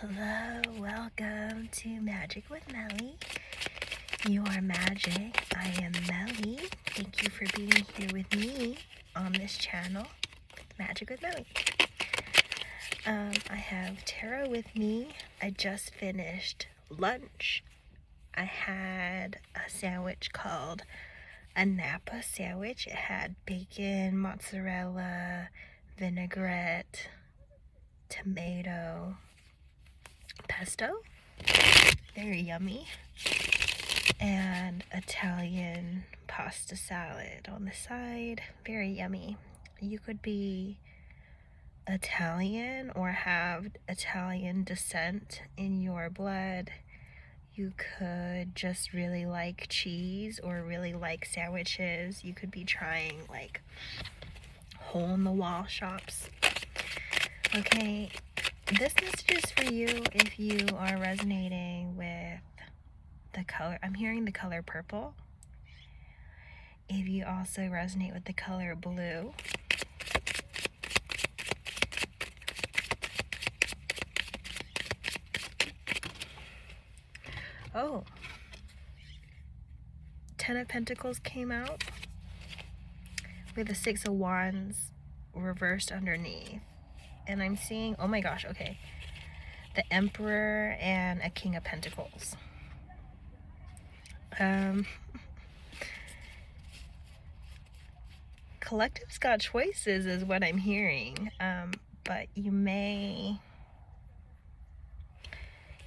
Hello, welcome to Magic with Melly. You are magic, I am Melly. Thank you for being here with me on this channel, Magic with Melly. I have Tara with me. I just finished lunch. I had a sandwich called a Napa sandwich. It had bacon, mozzarella, vinaigrette, tomato, pesto, very yummy, and Italian pasta salad on the side, very yummy. You could be Italian or have Italian descent in your blood. You could just really like cheese or really like sandwiches. You could be trying like hole-in-the-wall shops. Okay, this message is for you if you are resonating with the color. I'm hearing the color purple. If you also resonate with the color blue. Oh, 10 of Pentacles came out with the 6 of Wands reversed underneath. And I'm seeing, oh my gosh, okay, the Emperor and a King of Pentacles. Collective's got choices is what I'm hearing, but you may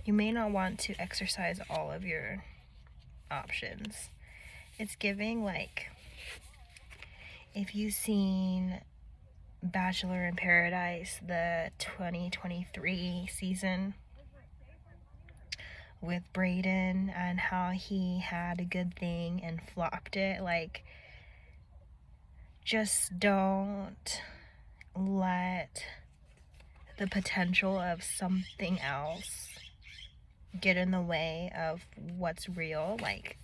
not want to exercise all of your options. It's giving like, if you've seen Bachelor in Paradise, the 2023 season with Brayden, and how he had a good thing and flopped it, like, just don't let the potential of something else get in the way of what's real. Like,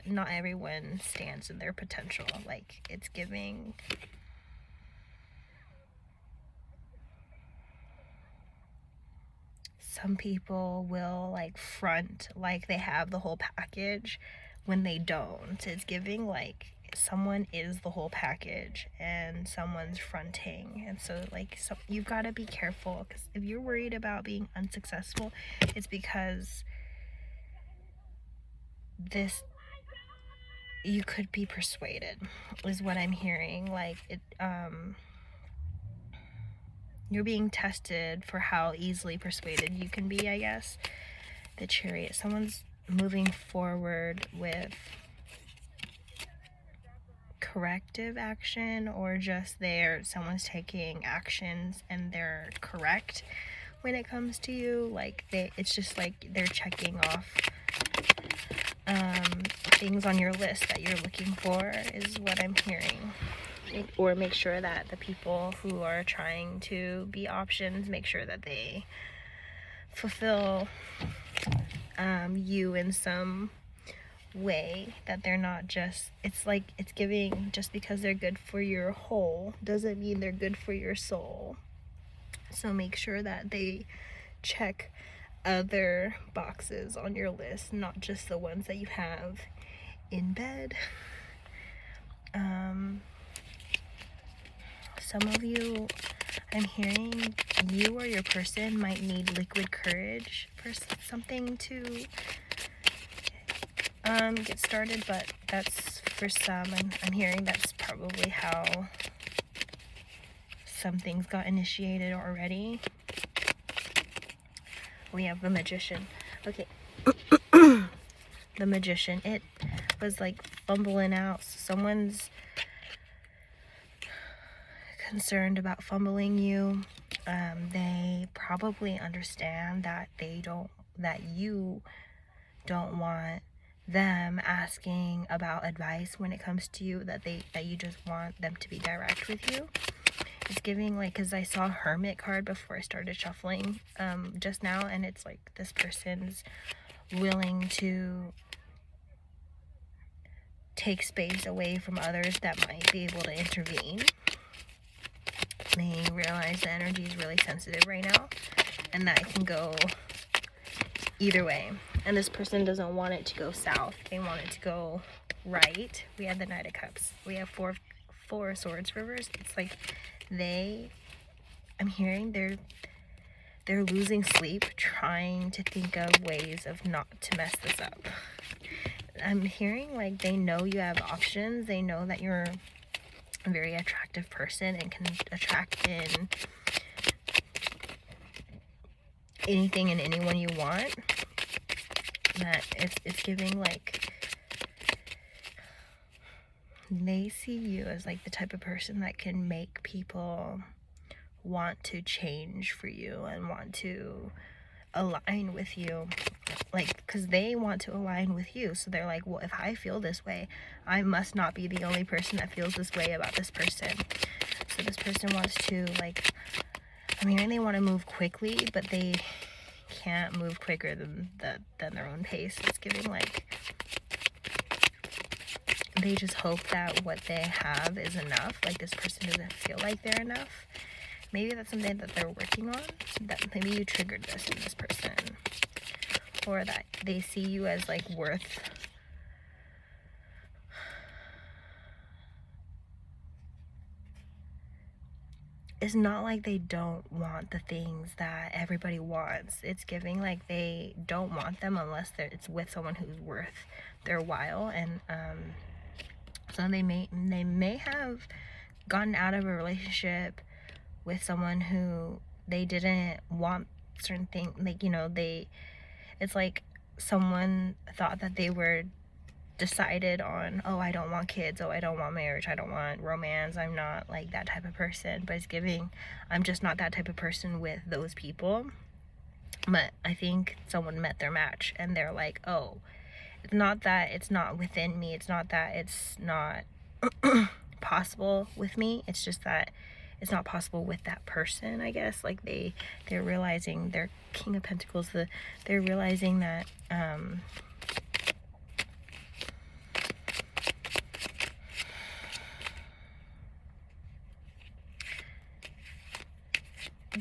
not everyone stands in their potential. Like, it's giving some people will like front like they have the whole package when they don't. It's giving like someone is the whole package and someone's fronting. And so like, you've got to be careful, because if you're worried about being unsuccessful, it's because you could be persuaded is what I'm hearing. Like, you're being tested for how easily persuaded you can be, I guess. The Chariot. Someone's moving forward with corrective action, or just someone's taking actions and they're correct when it comes to you. Like, it's just like they're checking off things on your list that you're looking for is what I'm hearing. Or make sure that the people who are trying to be options, make sure that they fulfill you in some way, that they're not just, it's like, it's giving, just because they're good for your whole doesn't mean they're good for your soul. So make sure that they check other boxes on your list, not just the ones that you have in bed. Some of you, I'm hearing you or your person might need liquid courage for something to get started, but that's for some. I'm hearing that's probably how some things got initiated already. We have the Magician. Okay. The Magician. It was like fumbling out. So someone's concerned about fumbling you. They probably understand that you don't want them asking about advice when it comes to you, that you just want them to be direct with you. It's giving like, because I saw Hermit card before I started shuffling just now, and it's like this person's willing to take space away from others that might be able to intervene. They realize the energy is really sensitive right now, and that it can go either way. And this person doesn't want it to go south. They want it to go right. We have the Knight of Cups. We have four swords reversed. It's like I'm hearing they're losing sleep trying to think of ways of not to mess this up. I'm hearing like they know you have options. They know that you're a very attractive person and can attract in anything and anyone you want. That it's giving like they see you as like the type of person that can make people want to change for you and want to align with you, like, because they want to align with you. So they're like, well, if I feel this way, I must not be the only person that feels this way about this person. So this person wants to, like, I mean, they want to move quickly, but they can't move quicker than their own pace. It's giving like they just hope that what they have is enough. Like, this person doesn't feel like they're enough. Maybe that's something that they're working on. That maybe you triggered this in this person, or that they see you as like worth. It's not like they don't want the things that everybody wants. It's giving like they don't want them unless it's with someone who's worth their while. And so they may have gotten out of a relationship with someone who they didn't want certain things. Like, you know, it's like someone thought that they were decided on, oh, I don't want kids, oh, I don't want marriage, I don't want romance, I'm not like that type of person. But it's giving, I'm just not that type of person with those people. But I think someone met their match and they're like, oh, it's not that it's not within me, it's not that it's not possible with me, it's just that it's not possible with that person, I guess. Like they're realizing, they're King of Pentacles, they're realizing that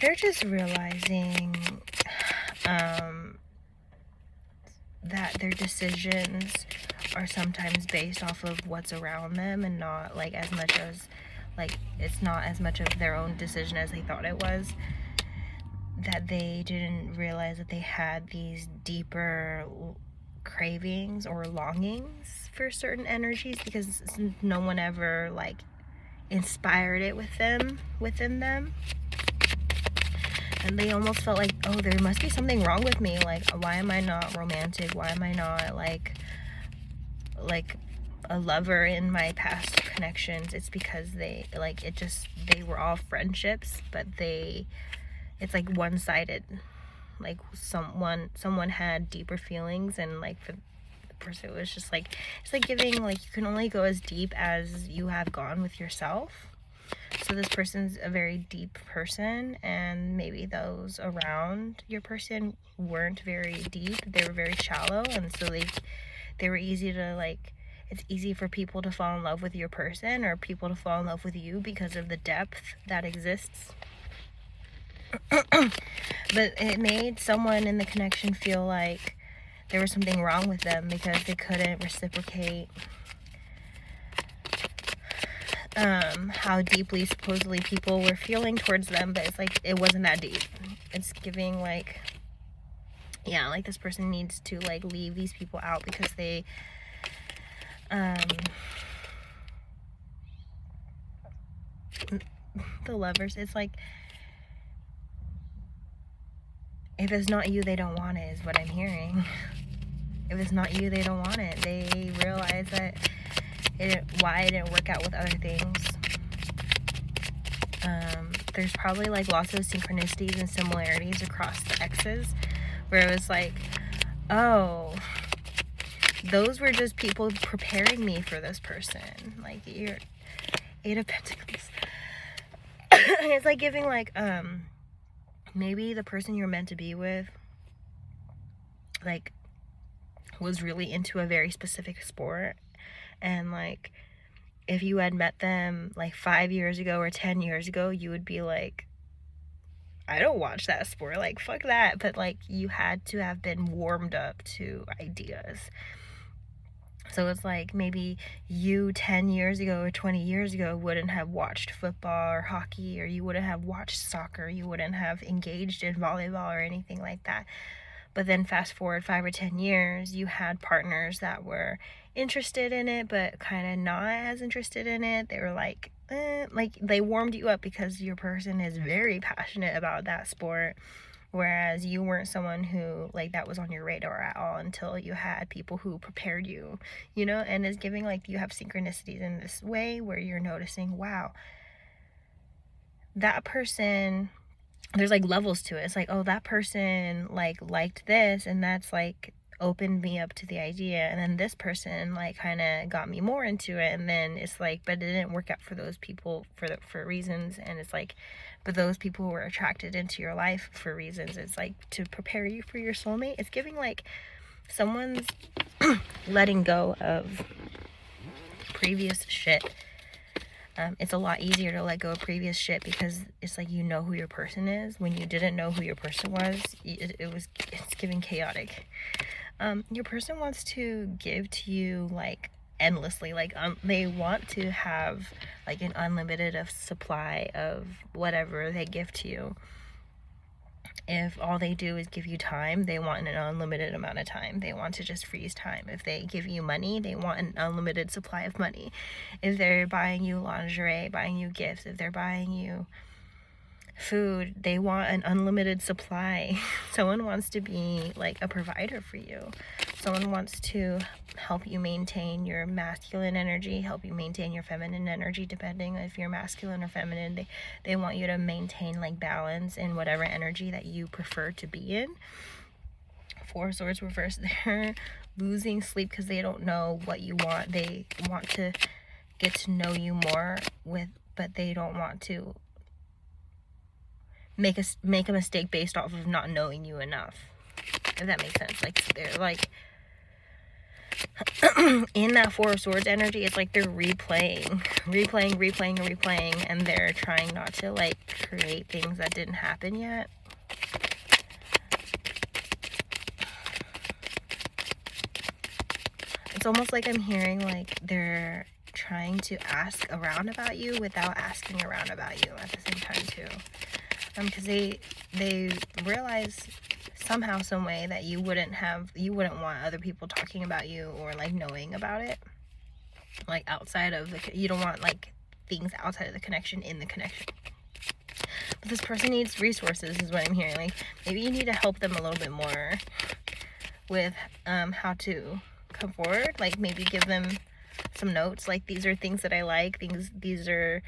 they're just realizing that their decisions are sometimes based off of what's around them and not like as much as, like, it's not as much of their own decision as they thought it was. That they didn't realize that they had these deeper cravings or longings for certain energies because no one ever like inspired it within them. And they almost felt like, oh, there must be something wrong with me. Like, why am I not romantic? Why am I not like a lover in my past connections? It's because they were all friendships, but it's like one-sided. Like someone had deeper feelings, and like for the person, it was just like, it's like giving, like, you can only go as deep as you have gone with yourself. So this person's a very deep person, and maybe those around your person weren't very deep. They were very shallow, and so they were easy to, like, it's easy for people to fall in love with your person or people to fall in love with you because of the depth that exists. But it made someone in the connection feel like there was something wrong with them because they couldn't reciprocate how deeply supposedly people were feeling towards them. But it's like, it wasn't that deep. It's giving like, yeah, like this person needs to like leave these people out because they the Lovers, it's like, if it's not you, they don't want it, is what I'm hearing. If it's not you, they don't want it. They realize that why it didn't work out with other things. There's probably like lots of synchronicities and similarities across the exes, where it was like, oh, those were just people preparing me for this person. Like, you're 8 of Pentacles. It's like giving like, maybe the person you're meant to be with, like, was really into a very specific sport, and like, if you had met them like 5 years ago or 10 years ago, you would be like, I don't watch that sport, like, fuck that. But like, you had to have been warmed up to ideas. So it's like, maybe you 10 years ago or 20 years ago wouldn't have watched football or hockey, or you wouldn't have watched soccer, you wouldn't have engaged in volleyball or anything like that. But then fast forward 5 or 10 years, you had partners that were interested in it, but kind of not as interested in it. They were like they warmed you up because your person is very passionate about that sport. Whereas you weren't someone who, like, that was on your radar at all until you had people who prepared you, you know? And it's giving, like, you have synchronicities in this way where you're noticing, wow, that person, there's like levels to it. It's like, oh, that person like liked this, and that's like opened me up to the idea, and then this person like kind of got me more into it, and then it's like, but it didn't work out for those people for reasons, and it's like, but those people were attracted into your life for reasons. It's like to prepare you for your soulmate. It's giving like someone's letting go of previous shit. It's a lot easier to let go of previous shit because it's like, you know who your person is. When you didn't know who your person was, it's giving chaotic. Your person wants to give to you like endlessly, like they want to have like an unlimited of supply of whatever they give to you. If all they do is give you time, they want an unlimited amount of time. They want to just freeze time. If they give you money, they want an unlimited supply of money. If they're buying you lingerie, buying you gifts, if they're buying you food, they want an unlimited supply. Someone wants to be like a provider for you. Someone wants to help you maintain your masculine energy, help you maintain your feminine energy, depending if you're masculine or feminine. They want you to maintain like balance in whatever energy that you prefer to be in. Four of Swords reversed, they're losing sleep because they don't know what you want. They want to get to know you more but they don't want to make a mistake based off of not knowing you enough, if that makes sense. Like, they're like in that Four of Swords energy, it's like they're replaying, and they're trying not to like create things that didn't happen yet. It's almost like I'm hearing like they're trying to ask around about you without asking around about you at the same time too. Because they realize somehow, some way, that you wouldn't want other people talking about you or like knowing about it, like outside of you don't want like things outside of the connection in the connection. But this person needs resources, is what I'm hearing. Like, maybe you need to help them a little bit more with how to come forward. Like, maybe give them some notes, like, these are things that I like, these are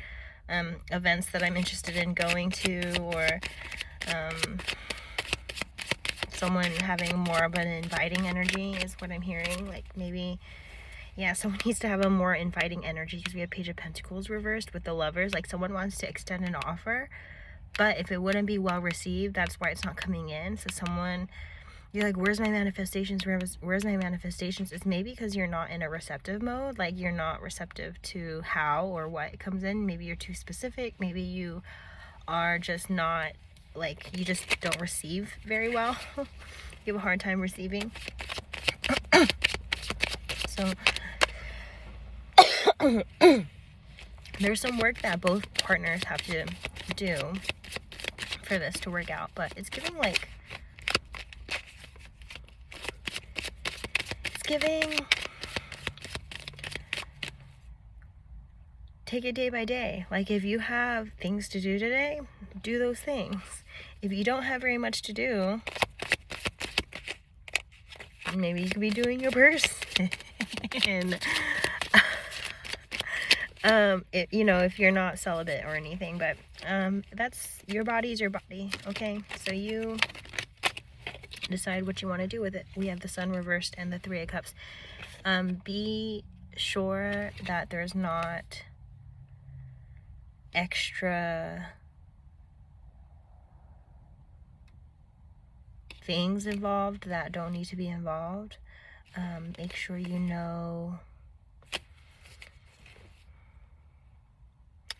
events that I'm interested in going to, or someone having more of an inviting energy is what I'm hearing. Like, maybe, yeah, someone needs to have a more inviting energy, because we have Page of Pentacles reversed with the Lovers. Like, someone wants to extend an offer, but if it wouldn't be well received, that's why it's not coming in. So someone, you're like, where's my manifestations? Where's my manifestations? It's maybe because you're not in a receptive mode. Like, you're not receptive to how or what comes in. Maybe you're too specific. Maybe you are just not, like, you just don't receive very well. You have a hard time receiving. So there's some work that both partners have to do for this to work out. But it's giving like, take it day by day. Like, if you have things to do today, do those things. If you don't have very much to do, maybe you could be doing your person. And you know, if you're not celibate or anything, but that's, your body's your body, okay? So you decide what you want to do with it. We have the Sun reversed and the Three of Cups. Be sure that there's not extra things involved that don't need to be involved. Make sure you know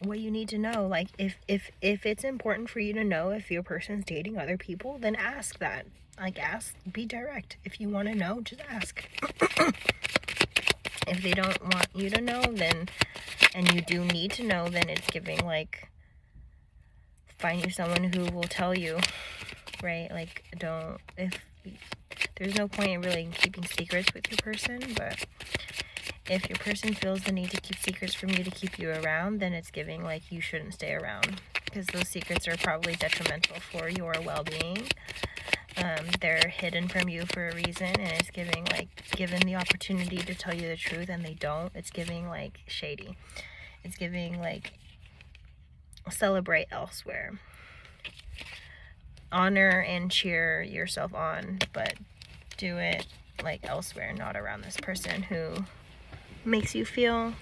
what you need to know. Like, if it's important for you to know if your person's dating other people, then ask that. Like, ask, be direct. If you want to know, just ask. If they don't want you to know, then, and you do need to know, then it's giving, like, find you someone who will tell you, right? Like, there's no point in really keeping secrets with your person, but if your person feels the need to keep secrets from you to keep you around, then it's giving, like, you shouldn't stay around, because those secrets are probably detrimental for your well-being. They're hidden from you for a reason, and it's giving, like, given the opportunity to tell you the truth and they don't, it's giving, like, shady. It's giving, like, celebrate elsewhere. Honor and cheer yourself on, but do it, like, elsewhere, not around this person who makes you feel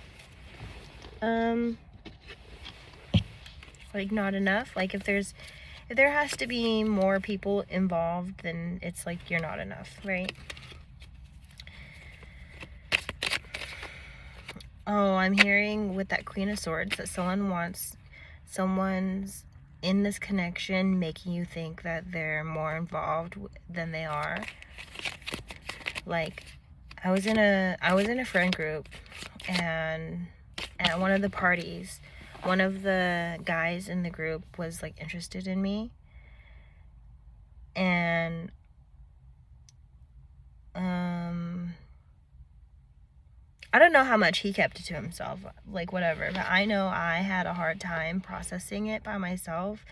like not enough. Like, if there has to be more people involved, then it's like you're not enough, right? Oh, I'm hearing with that Queen of Swords that someone's in this connection making you think that they're more involved than they are. Like, I was in a friend group, and at one of the parties, one of the guys in the group was, like, interested in me, and I don't know how much he kept it to himself, like, whatever, but I know I had a hard time processing it by myself,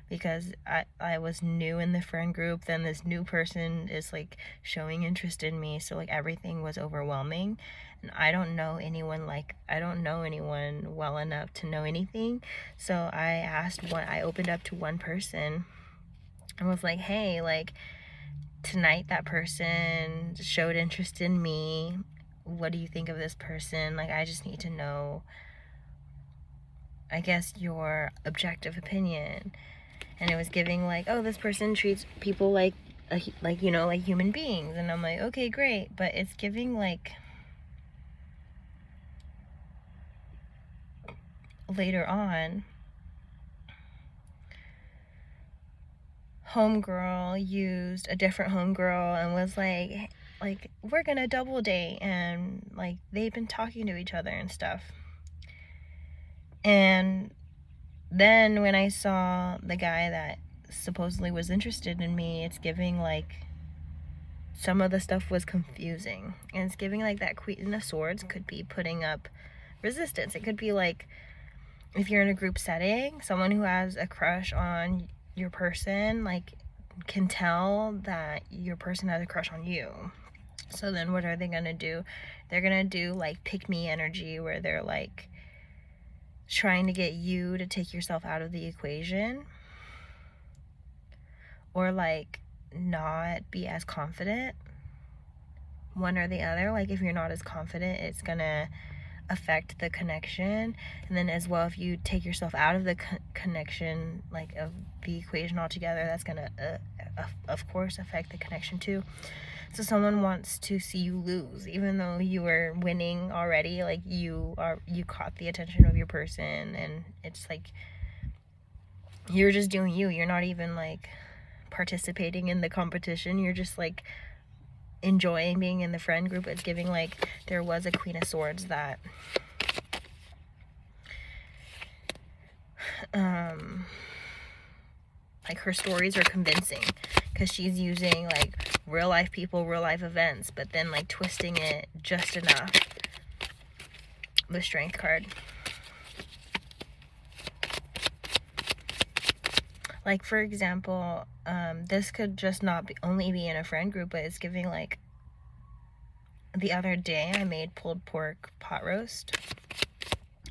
because I was new in the friend group. Then this new person is, like, showing interest in me, so, like, everything was overwhelming, and I don't know anyone well enough to know anything. So I opened up to one person and was like, hey, like, tonight that person showed interest in me. What do you think of this person? Like, I just need to know, I guess, your objective opinion. And it was giving, like, oh, this person treats people like human beings. And I'm like, okay, great. But it's giving, like, later on, homegirl used a different homegirl and was like, we're gonna double date, and, like, they've been talking to each other and stuff. And then when I saw the guy that supposedly was interested in me, it's giving, like, some of the stuff was confusing, and it's giving, like, that Queen of Swords could be putting up resistance. It could be, like, if you're in a group setting, someone who has a crush on your person, like, can tell that your person has a crush on you. So then what are they gonna do? They're gonna do, like, pick me energy, where they're, like, trying to get you to take yourself out of the equation, or, like, not be as confident. One or the other. Like, if you're not as confident, it's gonna affect the connection. And then as well, if you take yourself out of the connection, like, of the equation altogether, that's gonna of course affect the connection too. So someone wants to see you lose, even though you were winning already. Like, you caught the attention of your person, and it's like you're just doing you. You're not even, like, participating in the competition. You're just, like, enjoying being in the friend group. It's giving, like, there was a Queen of Swords that like, her stories are convincing, because she's using, like, real life people, real life events, but then, like, twisting it just enough. The Strength card. Like, for example, this could just not only be in a friend group, but it's giving, like, the other day I made pulled pork pot roast,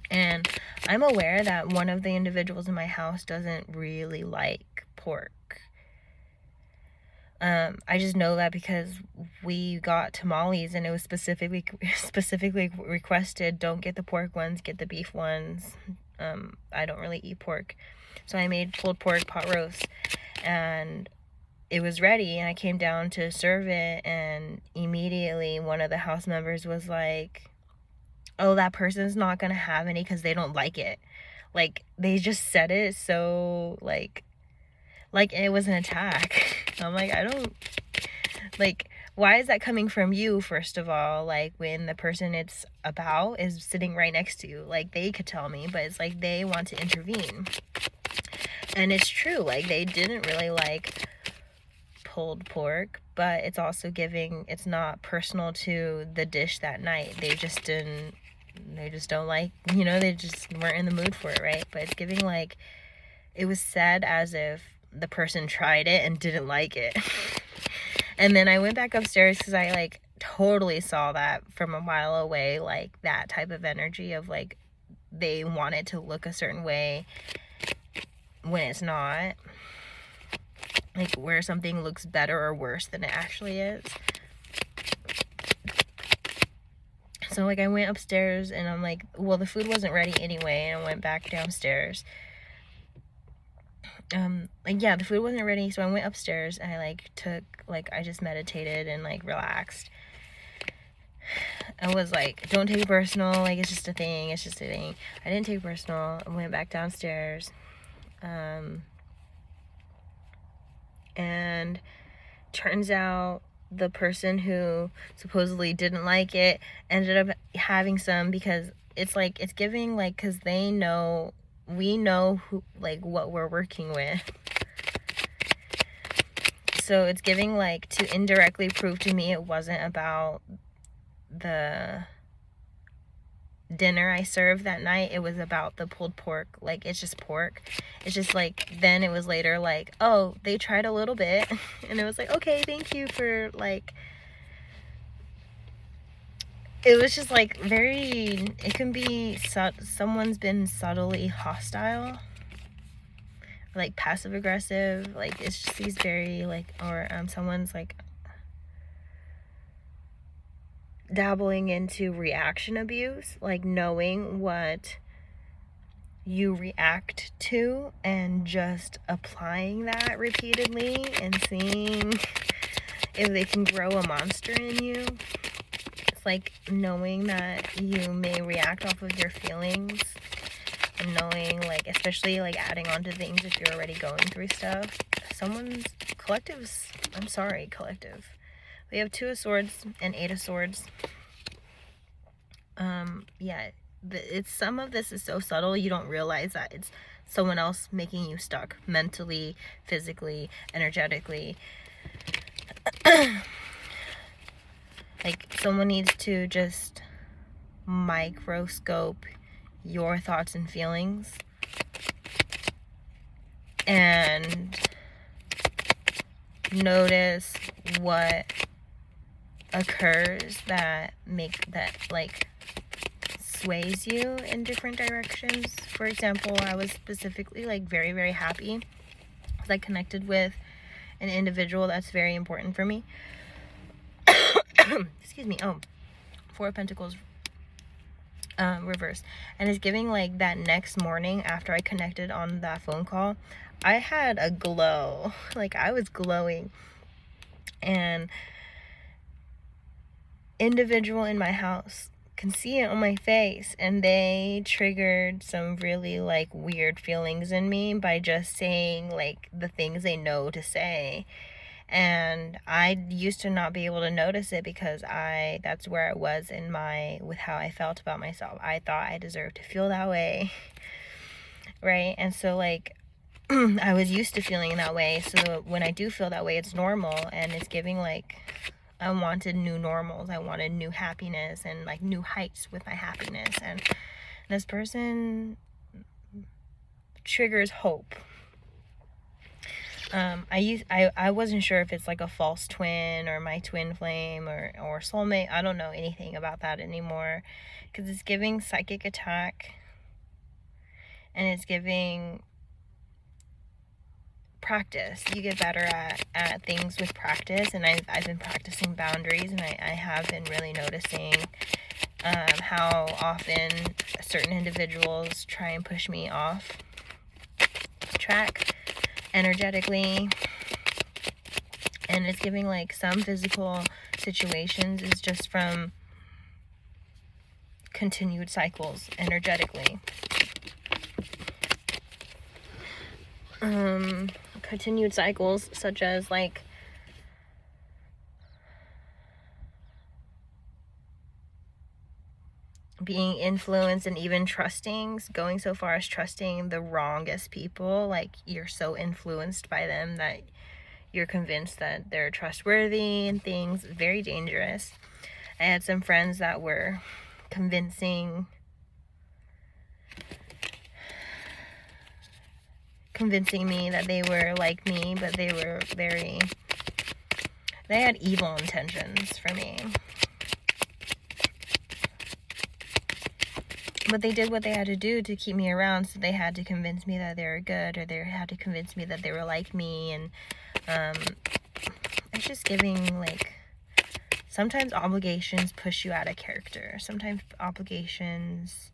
and I'm aware that one of the individuals in my house doesn't really like pork. I just know that because we got tamales, and it was specifically requested, don't get the pork ones, get the beef ones. I don't really eat pork, so I made pulled pork pot roast, and it was ready, and I came down to serve it, and immediately one of the house members was like, oh, that person's not gonna have any because they don't like it. Like, they just said it so, like it was an attack. I'm like, I don't, like, why is that coming from you, first of all? Like, when the person it's about is sitting right next to you. Like, they could tell me, but it's like they want to intervene. And it's true, like, they didn't really like pulled pork, but it's also giving, it's not personal to the dish that night. They just don't like, they just weren't in the mood for it, right? But it's giving, like, it was said as if the person tried it and didn't like it. And then I went back upstairs because I, like, totally saw that from a mile away, like, that type of energy of, like, they want it to look a certain way when it's not. Like, where something looks better or worse than it actually is. So, like, I went upstairs and I'm like, well, the food wasn't ready anyway, and I went back downstairs. Like, yeah, the food wasn't ready, so I went upstairs and I, like, I just meditated and, like, relaxed. I was like, don't take it personal, like, it's just a thing. I didn't take it personal. I went back downstairs. And turns out the person who supposedly didn't like it ended up having some, because it's like, it's giving, like, because we know who, like, what we're working with. So it's giving, like, to indirectly prove to me it wasn't about the dinner I served that night. It was about the pulled pork. Like, it's just pork. It's just, like, then it was later, like, oh, they tried a little bit. And it was like, okay, thank you for, like, it was just, like, very, it can be, someone's been subtly hostile, like, passive aggressive, like, it's just these very, like, or someone's, like, dabbling into reaction abuse, like, knowing what you react to and just applying that repeatedly and seeing if they can grow a monster in you. It's like knowing that you may react off of your feelings, and knowing, like, especially, like, adding on to things if you're already going through stuff. Collectives, I'm sorry, collective. We have 2 of Swords and 8 of Swords. Yeah, it's, some of this is so subtle you don't realize that it's someone else making you stuck mentally, physically, energetically. Like, someone needs to just microscope your thoughts and feelings and notice what occurs that like sways you in different directions. For example, I was specifically, like, very, very happy because I connected with an individual that's very important for me. Excuse me. Oh, 4 of Pentacles reverse. And it's giving, like, that next morning after I connected on that phone call, I had a glow. Like, I was glowing. And individual in my house can see it on my face, and they triggered some really, like, weird feelings in me by just saying, like, the things they know to say. And I used to not be able to notice it because that's where I was with how I felt about myself. I thought I deserved to feel that way, right? And so, like, I was used to feeling that way, so when I do feel that way, it's normal. And it's giving, like, I wanted new normals. I wanted new happiness and, like, new heights with my happiness. And this person triggers hope. I wasn't sure if it's, like, a false twin or my twin flame or soulmate. I don't know anything about that anymore, because it's giving psychic attack, and it's giving practice. You get better at things with practice, and I've been practicing boundaries, and I have been really noticing how often certain individuals try and push me off track energetically. And it's giving, like, some physical situations is just from continued cycles energetically. continued cycles, such as like being influenced and even trusting, going so far as trusting the wrongest people. Like, you're so influenced by them that you're convinced that they're trustworthy and things. Very dangerous. I had some friends that were convincing me that they were like me, but they had evil intentions for me. But they did what they had to do to keep me around, so they had to convince me that they were good, or they had to convince me that they were like me. And it's just giving, like, sometimes obligations push you out of character. Sometimes obligations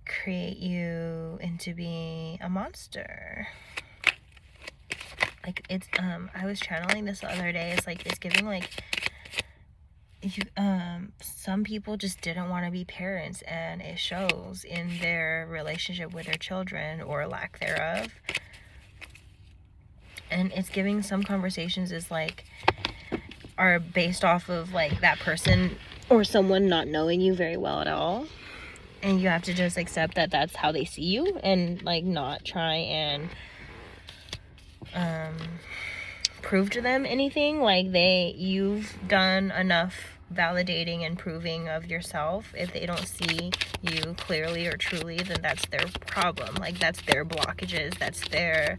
create you into being a monster. Like, it's I was channeling this the other day. It's like, it's giving, like, some people just didn't want to be parents, and it shows in their relationship with their children, or lack thereof. And it's giving some conversations is like, are based off of like that person or someone not knowing you very well at all, and you have to just accept that that's how they see you, and like not try and prove to them anything. Like, you've done enough validating and proving of yourself. If they don't see you clearly or truly, then that's their problem. Like, that's their blockages, that's their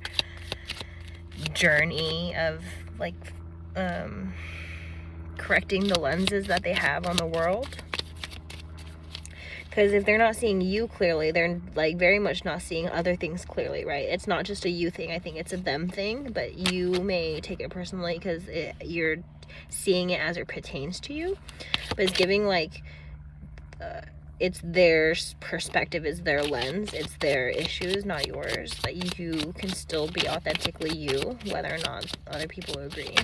journey of like correcting the lenses that they have on the world. Because if they're not seeing you clearly, they're like very much not seeing other things clearly, right? It's not just a you thing. I think it's a them thing, but you may take it personally because you're seeing it as it pertains to you. But it's giving like it's their perspective, is their lens, it's their issues, not yours. That you can still be authentically you, whether or not other people agree.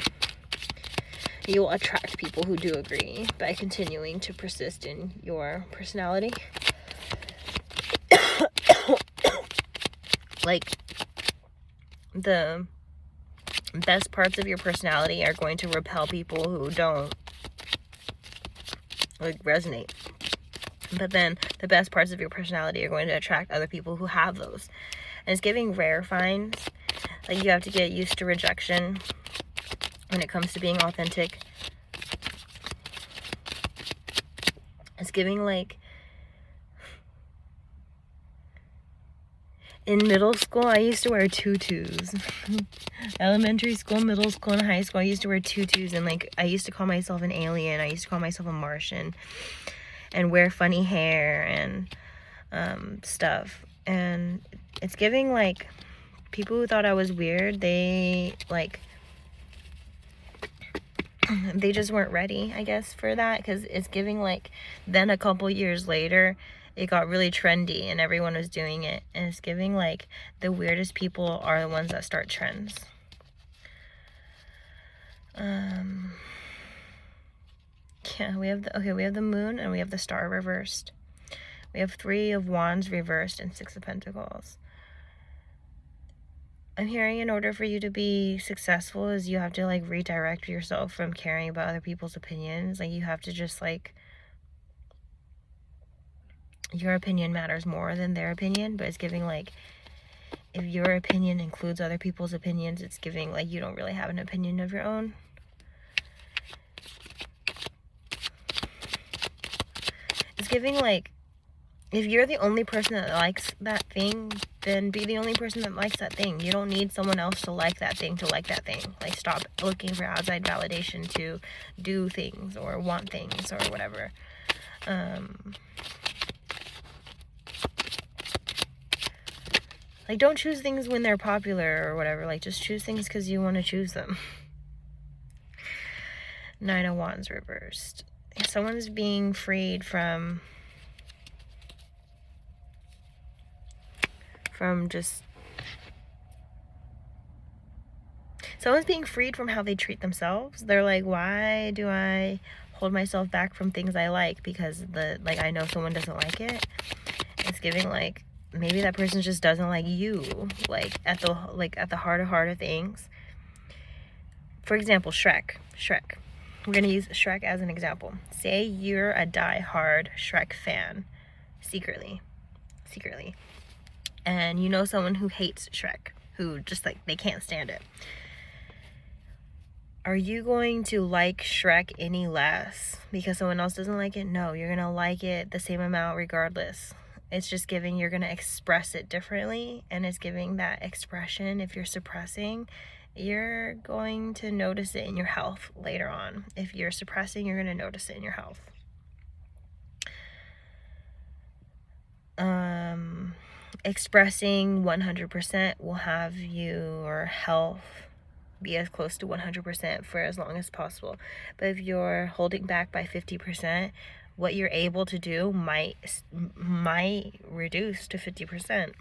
You'll attract people who do agree by continuing to persist in your personality. Like, the best parts of your personality are going to repel people who don't like resonate. But then the best parts of your personality are going to attract other people who have those. And it's giving rare finds. Like, you have to get used to rejection when it comes to being authentic. It's giving like, in middle school, I used to wear tutus. Elementary school, middle school, and high school, I used to wear tutus, and like, I used to call myself an alien. I used to call myself a Martian, and wear funny hair and stuff. And it's giving like, people who thought I was weird, they just weren't ready, I guess, for that. Because it's giving like, then a couple years later, it got really trendy and everyone was doing it. And it's giving like, the weirdest people are the ones that start trends. Yeah, we have the moon, and we have the star reversed. We have 3 of Wands reversed and 6 of Pentacles. I'm hearing, in order for you to be successful, is you have to like redirect yourself from caring about other people's opinions. Like, you have to just like, your opinion matters more than their opinion. But it's giving like, if your opinion includes other people's opinions, it's giving like, you don't really have an opinion of your own. It's giving like, if you're the only person that likes that thing, then be the only person that likes that thing. You don't need someone else to like that thing to like that thing. Like, stop looking for outside validation to do things or want things or whatever. Like, don't choose things when they're popular or whatever. Like, just choose things because you want to choose them. 9 of Wands reversed. Someone's being freed from just, someone's being freed from how they treat themselves. They're like, why do I hold myself back from things I like? Because I know someone doesn't like it. It's giving like, maybe that person just doesn't like you, like at the heart of things. For example, Shrek. We're gonna use Shrek as an example. Say you're a die-hard Shrek fan, secretly, and you know someone who hates Shrek, who just like they can't stand it. Are you going to like Shrek any less because someone else doesn't like it? No, you're gonna like it the same amount regardless. It's just giving, you're gonna express it differently, and it's giving that expression. If you're suppressing, you're going to notice it in your health later on. If you're suppressing, you're gonna notice it in your health. Expressing 100% will have your health be as close to 100% for as long as possible. But if you're holding back by 50%, what you're able to do might reduce to 50%.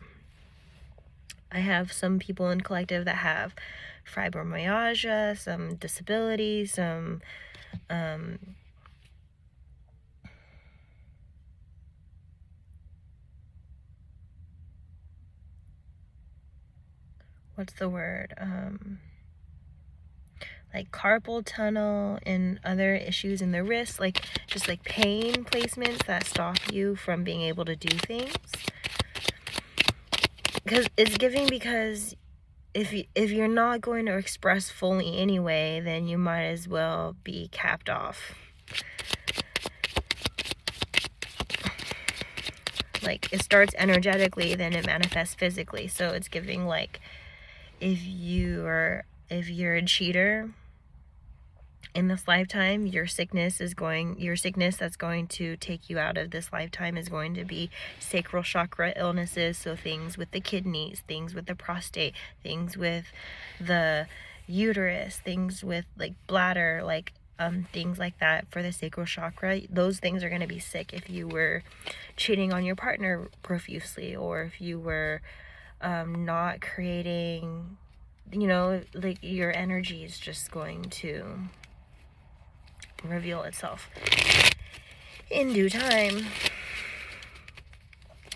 I have some people in collective that have fibromyalgia, some disabilities, some what's the word? Like carpal tunnel and other issues in the wrist, like just like pain placements that stop you from being able to do things. Because it's giving, because if you're not going to express fully anyway, then you might as well be capped off. Like it starts energetically, then it manifests physically. So it's giving like if you're a cheater in this lifetime, your sickness that's going to take you out of this lifetime is going to be sacral chakra illnesses. So things with the kidneys, things with the prostate, things with the uterus, things with like bladder, like things like that for the sacral chakra. Those things are going to be sick if you were cheating on your partner profusely, or if you were not creating, like your energy is just going to reveal itself in due time.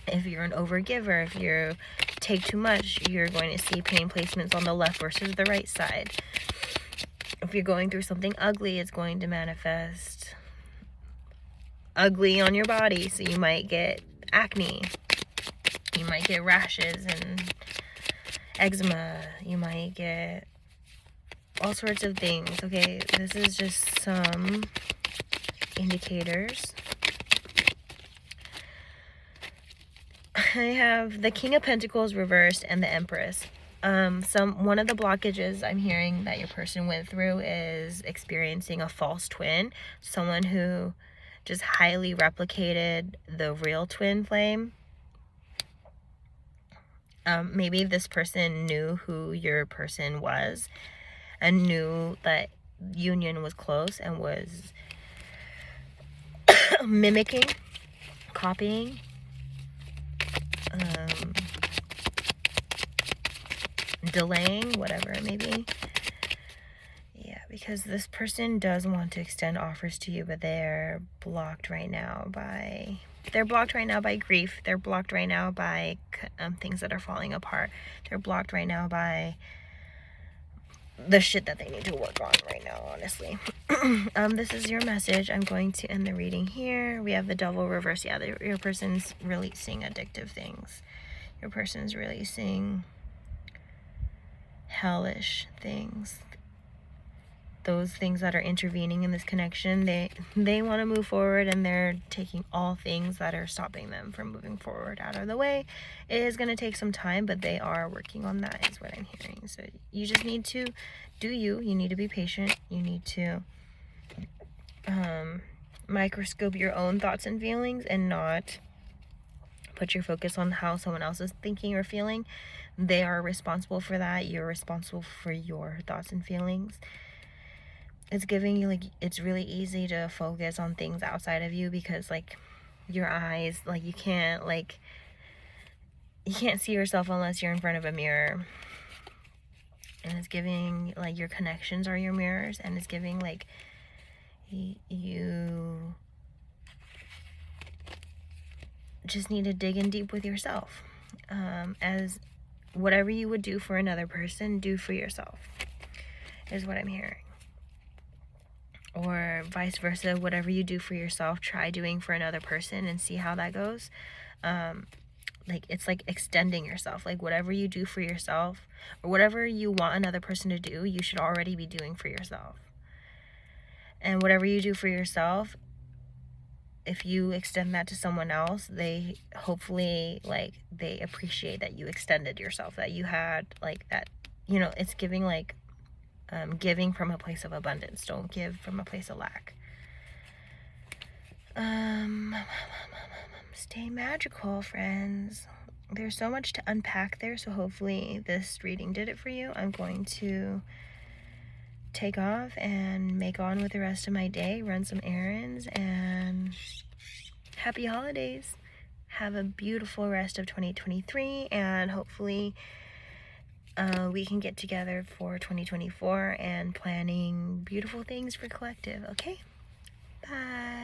If you're an overgiver, if you take too much, you're going to see pain placements on the left versus the right side. If you're going through something ugly, it's going to manifest ugly on your body. So you might get acne, you might get rashes and eczema, you might get all sorts of things. Okay, this is just some indicators. I have the King of Pentacles reversed and the Empress. One of the blockages I'm hearing that your person went through is experiencing a false twin, someone who just highly replicated the real twin flame. Maybe this person knew who your person was and knew that union was close and was mimicking, copying, delaying, whatever it may be. Yeah, because this person does want to extend offers to you, but they're blocked right now by grief. They're blocked right now by things that are falling apart. They're blocked right now by the shit that they need to work on right now, honestly. This is your message. I'm going to end the reading here. We have the Devil reverse. Yeah, your person's releasing addictive things. Your person's releasing hellish things. Those things that are intervening in this connection, they want to move forward, and they're taking all things that are stopping them from moving forward out of the way. It is going to take some time, but they are working on that, is what I'm hearing. So you just need to do you need to be patient. You need to microscope your own thoughts and feelings, and not put your focus on how someone else is thinking or feeling. They are responsible for that. You're responsible for your thoughts and feelings. It's giving you, like, it's really easy to focus on things outside of you, because like your eyes, like you can't see yourself unless you're in front of a mirror. And it's giving like your connections are your mirrors, and it's giving like you just need to dig in deep with yourself. as whatever you would do for another person, do for yourself, is what I'm hearing. Or vice versa, whatever you do for yourself, try doing for another person and see how that goes. Like, it's like extending yourself. Like, whatever you do for yourself, or whatever you want another person to do, you should already be doing for yourself. And whatever you do for yourself, if you extend that to someone else, they hopefully, like, they appreciate that you extended yourself, that you had, like, that, you know, it's giving, like, giving from a place of abundance. Don't give from a place of lack. Stay magical, friends. There's so much to unpack there, so hopefully this reading did it for you. I'm going to take off and make on with the rest of my day, run some errands, and happy holidays. Have a beautiful rest of 2023, and hopefully we can get together for 2024 and planning beautiful things for collective. Okay? Bye.